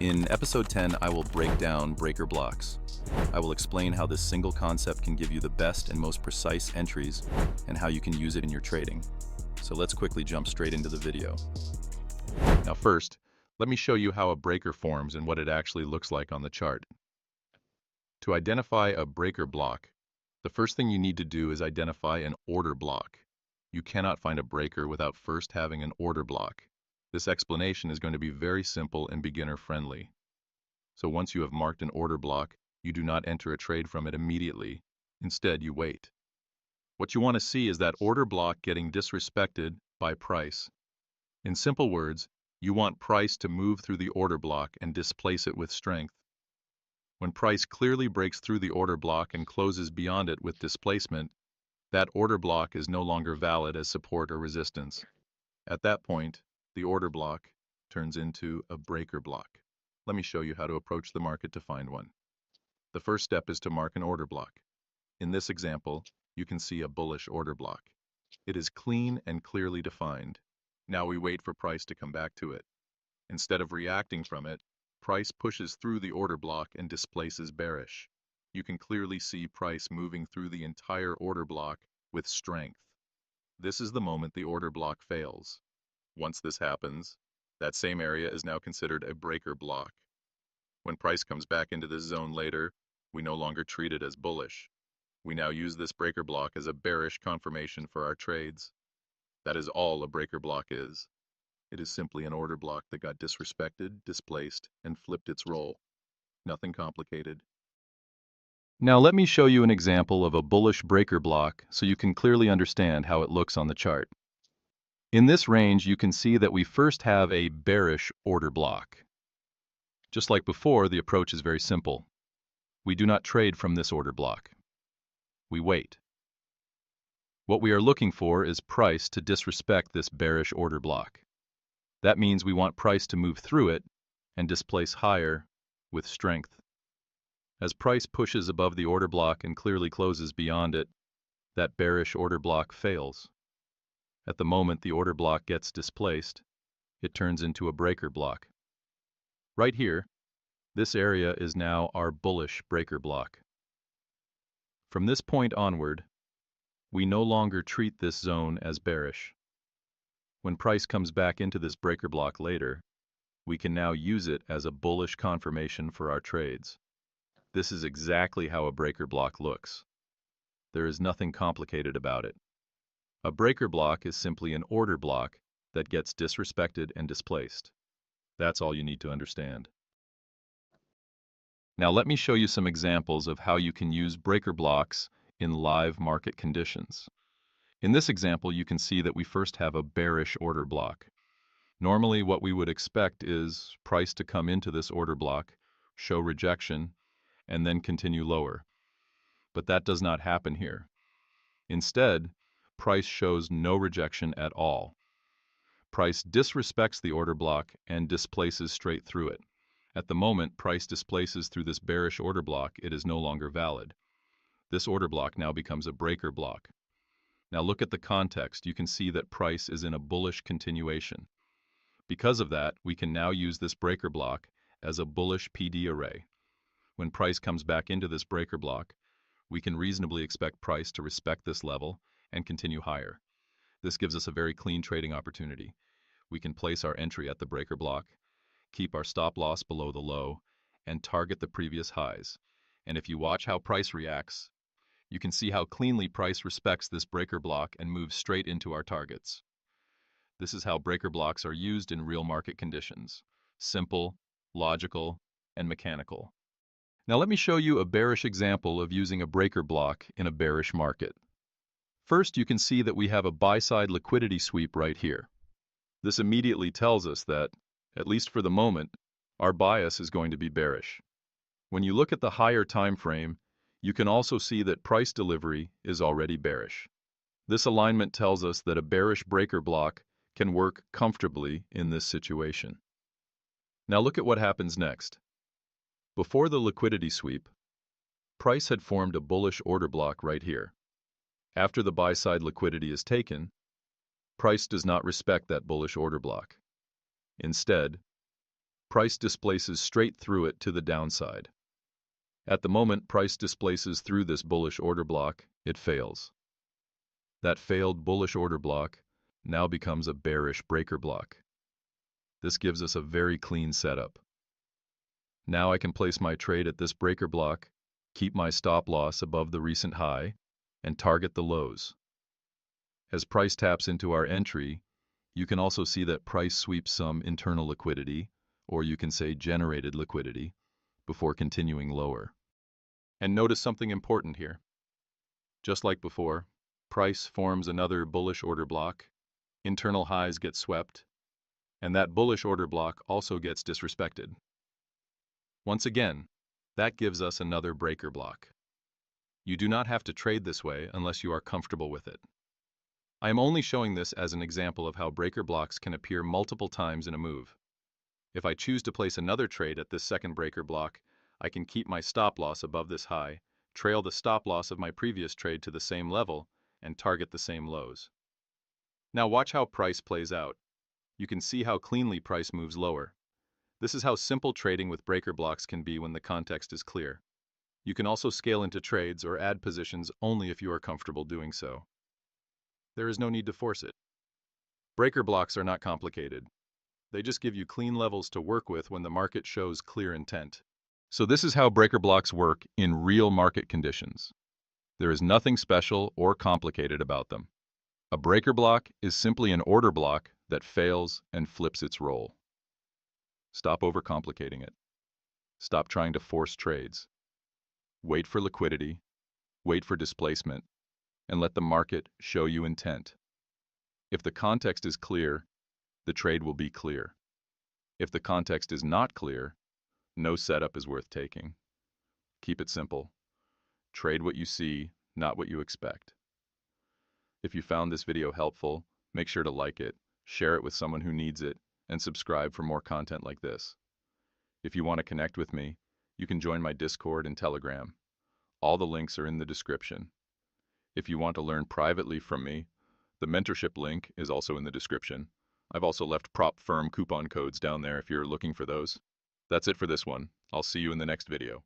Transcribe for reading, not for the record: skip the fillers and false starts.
In episode 10, I will break down breaker blocks. I will explain how this single concept can give you the best and most precise entries and how you can use it in your trading. So let's quickly jump straight into the video. Now first, let me show you how a breaker forms and what it actually looks like on the chart. To identify a breaker block, the first thing you need to do is identify an order block. You cannot find a breaker without first having an order block. This explanation is going to be very simple and beginner-friendly. So once you have marked an order block, you do not enter a trade from it immediately. Instead, you wait. What you want to see is that order block getting disrespected by price. In simple words, you want price to move through the order block and displace it with strength. When price clearly breaks through the order block and closes beyond it with displacement, that order block is no longer valid as support or resistance. At that point, the order block turns into a breaker block. Let me show you how to approach the market to find one. The first step is to mark an order block. In this example, you can see a bullish order block. It is clean and clearly defined. Now we wait for price to come back to it. Instead of reacting from it, price pushes through the order block and displaces bearish. You can clearly see price moving through the entire order block with strength. This is the moment the order block fails. Once this happens, that same area is now considered a breaker block. When price comes back into this zone later, we no longer treat it as bullish. We now use this breaker block as a bearish confirmation for our trades. That is all a breaker block is. It is simply an order block that got disrespected, displaced, and flipped its role. Nothing complicated. Now let me show you an example of a bullish breaker block so you can clearly understand how it looks on the chart. In this range, you can see that we first have a bearish order block. Just like before, the approach is very simple. We do not trade from this order block. We wait. What we are looking for is price to disrespect this bearish order block. That means we want price to move through it and displace higher with strength. As price pushes above the order block and clearly closes beyond it, that bearish order block fails. At the moment the order block gets displaced, it turns into a breaker block. Right here, this area is now our bullish breaker block. From this point onward, we no longer treat this zone as bearish. When price comes back into this breaker block later, we can now use it as a bullish confirmation for our trades. This is exactly how a breaker block looks. There is nothing complicated about it. A breaker block is simply an order block that gets disrespected and displaced. That's all you need to understand. Now let me show you some examples of how you can use breaker blocks in live market conditions. In this example, you can see that we first have a bearish order block. Normally, what we would expect is price to come into this order block, show rejection, and then continue lower. But that does not happen here. Instead, price shows no rejection at all. Price disrespects the order block and displaces straight through it. At the moment price displaces through this bearish order block, it is no longer valid. This order block now becomes a breaker block. Now look at the context. You can see that price is in a bullish continuation. Because of that, we can now use this breaker block as a bullish PD array. When price comes back into this breaker block, we can reasonably expect price to respect this level and continue higher. This gives us a very clean trading opportunity. We can place our entry at the breaker block, keep our stop loss below the low, and target the previous highs. And if you watch how price reacts, you can see how cleanly price respects this breaker block and moves straight into our targets. This is how breaker blocks are used in real market conditions. Simple, logical, and mechanical. Now let me show you a bearish example of using a breaker block in a bearish market. First, you can see that we have a buy-side liquidity sweep right here. This immediately tells us that, at least for the moment, our bias is going to be bearish. When you look at the higher time frame, you can also see that price delivery is already bearish. This alignment tells us that a bearish breaker block can work comfortably in this situation. Now look at what happens next. Before the liquidity sweep, price had formed a bullish order block right here. After the buy-side liquidity is taken, price does not respect that bullish order block. Instead, price displaces straight through it to the downside. At the moment price displaces through this bullish order block, it fails. That failed bullish order block now becomes a bearish breaker block. This gives us a very clean setup. Now I can place my trade at this breaker block, keep my stop loss above the recent high, and target the lows. As price taps into our entry, you can also see that price sweeps some internal liquidity, or you can say generated liquidity, before continuing lower. And notice something important here. Just like before, price forms another bullish order block, internal highs get swept, and that bullish order block also gets disrespected. Once again, that gives us another breaker block. You do not have to trade this way unless you are comfortable with it. I am only showing this as an example of how breaker blocks can appear multiple times in a move. If I choose to place another trade at this second breaker block, I can keep my stop loss above this high, trail the stop loss of my previous trade to the same level, and target the same lows. Now watch how price plays out. You can see how cleanly price moves lower. This is how simple trading with breaker blocks can be when the context is clear. You can also scale into trades or add positions only if you are comfortable doing so. There is no need to force it. Breaker blocks are not complicated. They just give you clean levels to work with when the market shows clear intent. So this is how breaker blocks work in real market conditions. There is nothing special or complicated about them. A breaker block is simply an order block that fails and flips its role. Stop overcomplicating it. Stop trying to force trades. Wait for liquidity, wait for displacement, and let the market show you intent. If the context is clear, the trade will be clear. If the context is not clear, no setup is worth taking. Keep it simple. Trade what you see, not what you expect. If you found this video helpful, make sure to like it, share it with someone who needs it, and subscribe for more content like this. If you want to connect with me, you can join my Discord and Telegram. All the links are in the description. If you want to learn privately from me, the mentorship link is also in the description. I've also left prop firm coupon codes down there if you're looking for those. That's it for this one. I'll see you in the next video.